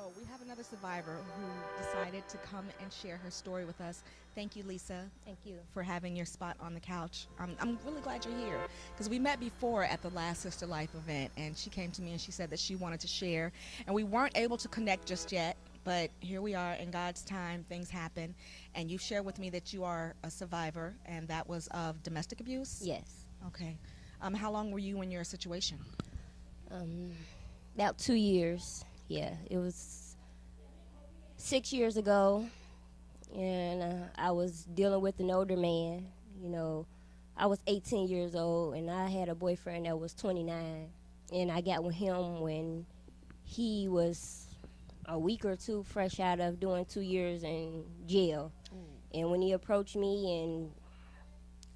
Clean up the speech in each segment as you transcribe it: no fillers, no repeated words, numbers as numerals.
So we have another survivor who decided to come and share her story with us. Thank you, Lisa, Thank you. for having your spot on the couch. I'm really glad you're here because we met before at the last Sister Life event, and she came to me and she said that she wanted to share, and we weren't able to connect just yet. But here we are in God's time, things happen. And you shared with me that you are a survivor, and that was of domestic abuse? Yes. Okay. How long were you in your situation? Um, about 2 years. Yeah, it was 6 years ago, and I was dealing with an older man. You know, I was 18 years old, and I had a boyfriend that was 29, and I got with him when he was a week or two fresh out of doing 2 years in jail. And when he approached me and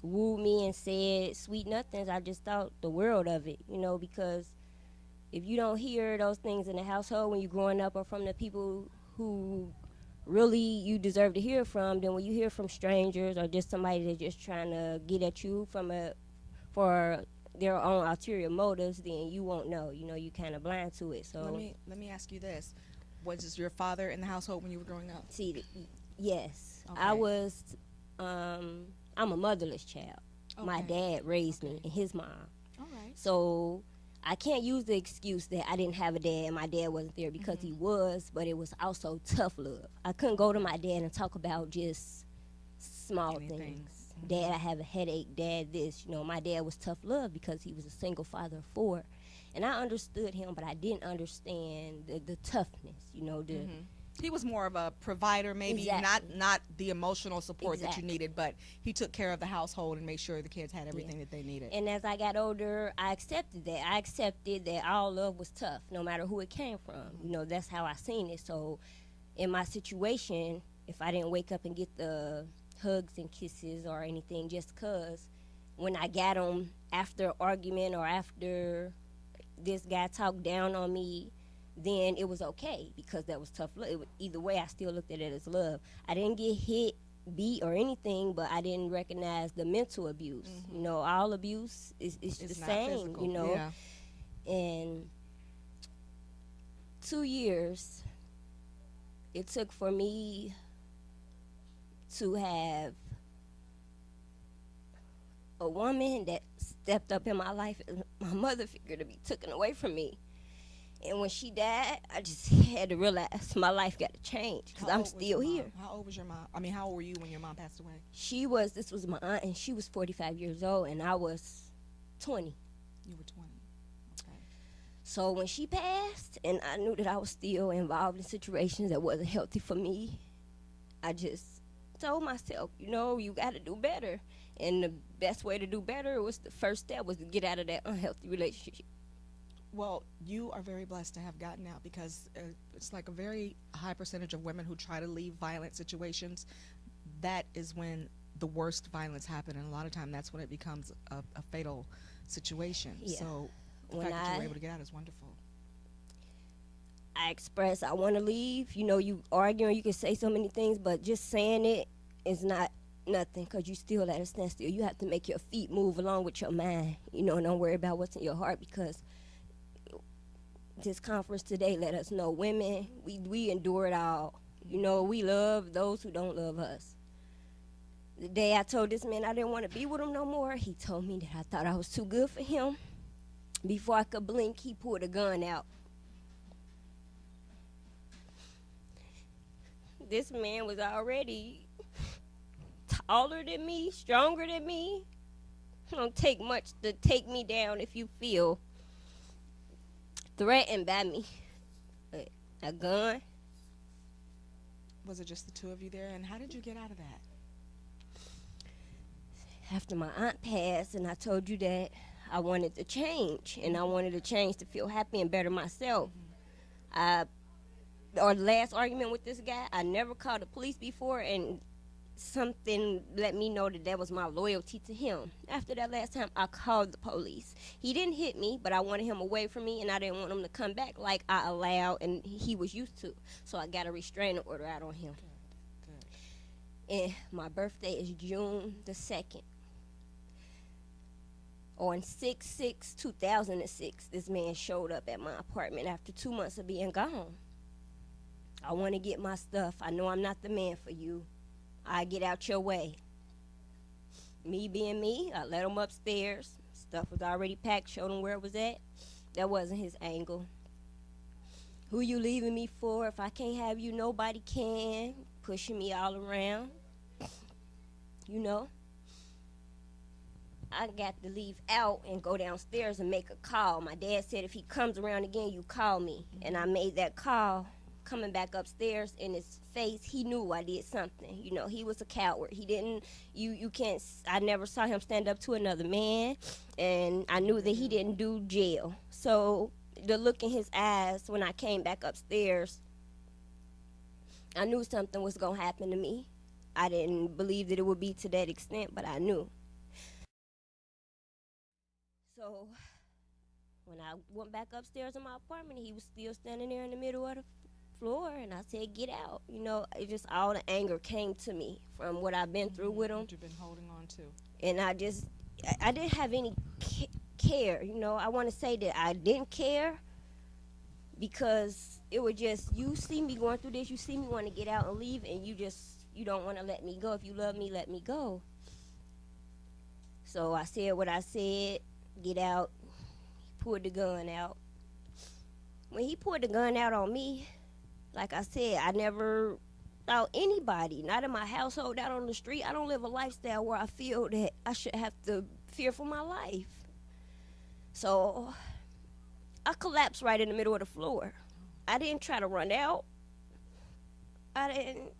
wooed me and said sweet nothings, I just thought the world of it, because if you don't hear those things in the household when you're growing up or from the people who really you deserve to hear from, then when you hear from strangers or just somebody that's just trying to get at you for their own ulterior motives, then you won't know. You kind of blind to it. So let me ask you this: was your father in the household when you were growing up? see, yes, Okay. I was. I'm a motherless child. Okay. My dad raised me Okay. and his mom. All right. So I can't use the excuse that I didn't have a dad and my dad wasn't there because he was, but it was also tough love. I couldn't go to my dad and talk about just small Anything. things. Dad, I have a headache. Dad, this. My dad was tough love because he was a single father of four. And I understood him, but I didn't understand the toughness, He was more of a provider, maybe Exactly. not the emotional support that you Exactly. needed, but he took care of the household and made sure the kids had everything that they needed. And as I got older, I accepted that. I accepted that all love was tough, no matter who it came from. That's how I seen it. So in my situation, if I didn't wake up and get the hugs and kisses or anything just because when I got them after argument or after this guy talked down on me, then it was okay because that was tough love. Either way, I still looked at it as love. I didn't get hit, beat, or anything, but I didn't recognize the mental abuse. All abuse is It's the not same, physical. Yeah. And 2 years it took for me to have a woman that stepped up in my life as my mother figure to be taken away from me. And when she died, I just had to realize my life got to change because How I'm old was still your mom? here. How old was your mom? How old were you when your mom passed away? This was my aunt, and she was 45 years old, and I was 20. You were 20. Okay. So when she passed, and I knew that I was still involved in situations that wasn't healthy for me, I just told myself, you got to do better. And the best way to do better was the first step was to get out of that unhealthy relationship. Well, you are very blessed to have gotten out because it's like a very high percentage of women who try to leave violent situations. That is when the worst violence happens, and a lot of time that's when it becomes a fatal situation. Yeah. So the When fact that you were I- able to get out is wonderful. I express I want to leave. You arguing, you can say so many things, but just saying it is not nothing because you still at a standstill. You have to make your feet move along with your mind, and don't worry about what's in your heart because this conference today let us know women, we endure it all. We love those who don't love us. The day I told this man I didn't want to be with him no more, he told me that I thought I was too good for him. Before I could blink, he pulled a gun out. This man was already taller than me, stronger than me. It don't take much to take me down if you feel threatened by me. But a gun. Was it just the two of you there? And how did you get out of that? After my aunt passed and I told you that I wanted to change and I wanted to change to feel happy and better myself. The last argument with this guy, I never called the police before, and something let me know that was my loyalty to him. After that last time, I called the police. He didn't hit me, but I wanted him away from me, and I didn't want him to come back like I allowed and he was used to. So I got a restraining order out on him. Good. And my birthday is June the 2nd. On 6/6/2006, this man showed up at my apartment after 2 months of being gone. I want to get my stuff. I know I'm not the man for you. I get out your way. Me being me, I let him upstairs. Stuff was already packed, showed him where it was at. That wasn't his angle. Who you leaving me for? If I can't have you, nobody can. Pushing me all around. You know? I got to leave out and go downstairs and make a call. My dad said if he comes around again, you call me. And I made that call. Coming back upstairs, in his face, he knew I did something. You know, he was a coward. He didn't, you can't, I never saw him stand up to another man. And I knew that he didn't do jail. So the look in his eyes when I came back upstairs, I knew something was going to happen to me. I didn't believe that it would be to that extent, but I knew. So when I went back upstairs in my apartment, he was still standing there in the middle of the floor, and I said, get out. You know, it just, all the anger came to me from what I've been through with him. What you've been holding on to. And I didn't have any care. You know, I want to say that I didn't care because it was just, you see me going through this, you see me want to get out and leave, and you don't want to let me go. If you love me, let me go. So I said what I said, get out. He pulled the gun out. When he pulled the gun out on me, like I said, I never thought anybody, not in my household, out on the street. I don't live a lifestyle where I feel that I should have to fear for my life. So I collapsed right in the middle of the floor. I didn't try to run out. I didn't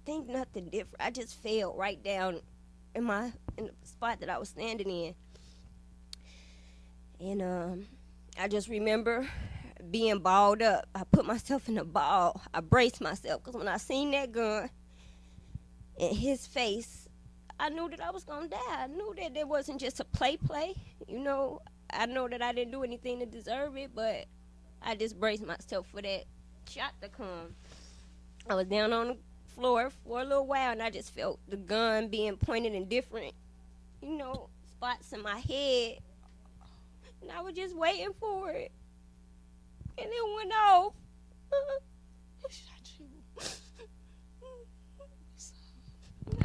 think nothing different. I just fell right down in the spot that I was standing in. And I just remember being balled up. I put myself in a ball. I braced myself because when I seen that gun in his face, I knew that I was going to die. I knew that it wasn't just a play. You know, I know that I didn't do anything to deserve it, but I just braced myself for that shot to come. I was down on the floor for a little while, and I just felt the gun being pointed in different, you know, spots in my head. And I was just waiting for it. And it went off.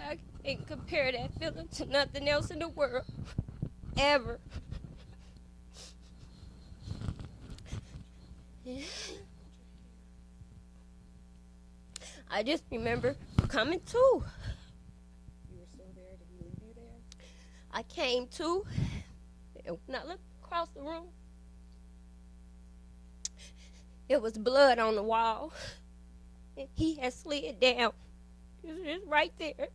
I can't compare that feeling to nothing else in the world. Ever. I just remember coming to. You were still there? Did he leave you there? I came to. And when I looked across the room, it was blood on the wall. And he had slid down. He was just right there.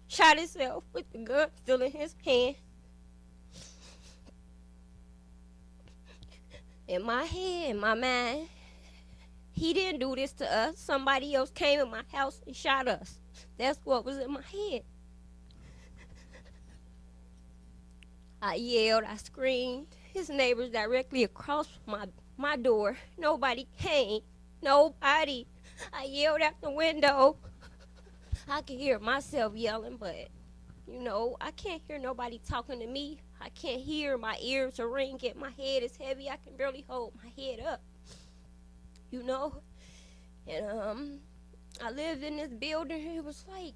Shot himself with the gun still in his hand. In my head, in my mind, he didn't do this to us. Somebody else came in my house and shot us. That's what was in my head. I yelled, I screamed. His neighbors directly across my door. Nobody came. Nobody. I yelled out the window. I could hear myself yelling, but, you know, I can't hear nobody talking to me. I can't hear. My ears are ringing. My head is heavy. I can barely hold my head up. You know? And I lived in this building. It was like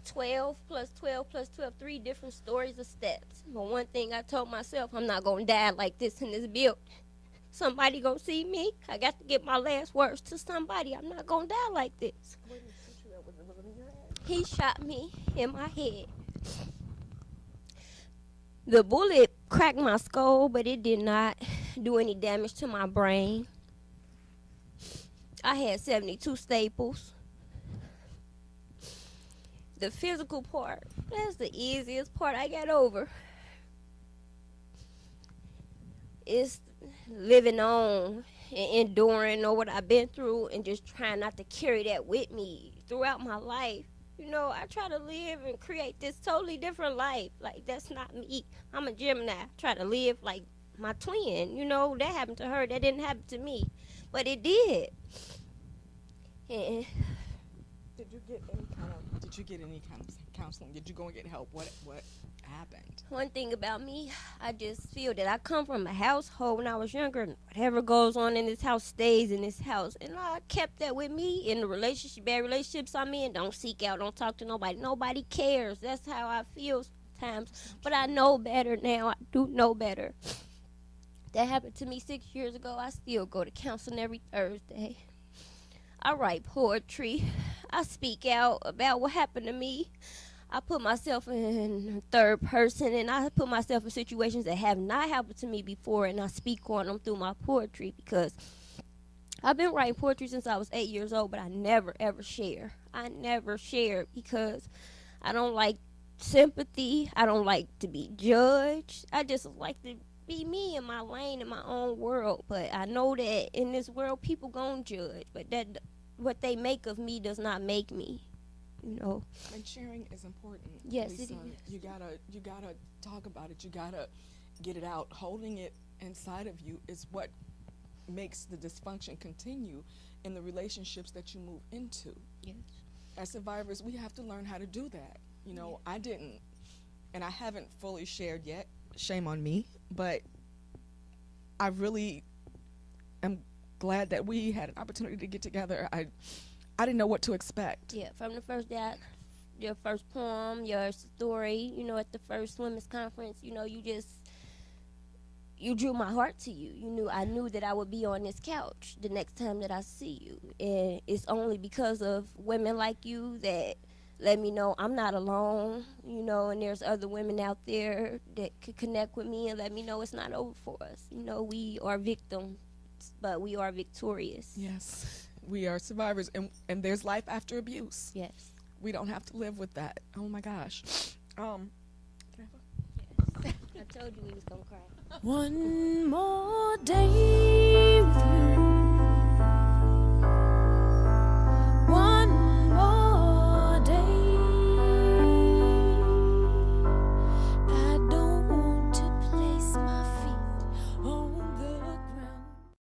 12 plus 12 plus 12, 3 different stories of steps. But one thing I told myself, I'm not going to die like this in this building. Somebody going to see me. I got to get my last words to somebody. I'm not going to die like this. Where did he shoot you at? Was it in your head? He shot me in my head. The bullet cracked my skull, but it did not do any damage to my brain. I had 72 staples. The physical part, that's the easiest part I got over. It's living on and enduring know what I've been through and just trying not to carry that with me throughout my life. You know, I try to live and create this totally different life. Like, that's not me. I'm a Gemini. I try to live like my twin. You know, that happened to her. That didn't happen to me. But it did. And Did you get any kind of counseling? Did you go and get help? What happened? One thing about me, I just feel that I come from a household when I was younger, and whatever goes on in this house stays in this house. And I kept that with me in the relationship, bad relationships I'm in. Don't seek out, don't talk to nobody. Nobody cares. That's how I feel sometimes. But I know better now. I do know better. That happened to me 6 years ago. I still go to counseling every Thursday. I write poetry. I speak out about what happened to me. I put myself in third person, and I put myself in situations that have not happened to me before, and I speak on them through my poetry, because I've been writing poetry since I was 8 years old, but I never, ever share. I never share because I don't like sympathy. I don't like to be judged. I just like to be me in my lane, in my own world. But I know that in this world, people gonna judge, but that what they make of me does not make me. You know. And sharing is important. Yes, Lisa, it is. You gotta talk about it. You gotta get it out. Holding it inside of you is what makes the dysfunction continue in the relationships that you move into. Yes. As survivors, we have to learn how to do that. You know, I didn't, and I haven't fully shared yet. Shame on me, but I really am glad that we had an opportunity to get together. I didn't know what to expect. Yeah, from the first day, your first poem, your story, you know, at the first women's conference, you know, you drew my heart to you. I knew that I would be on this couch the next time that I see you. And it's only because of women like you that let me know I'm not alone, and there's other women out there that could connect with me and let me know it's not over for us. We are victims, but we are victorious. Yes. We are survivors, and there's life after abuse. Yes. We don't have to live with that. Oh my gosh. Can I have I told you we was gonna cry. One more day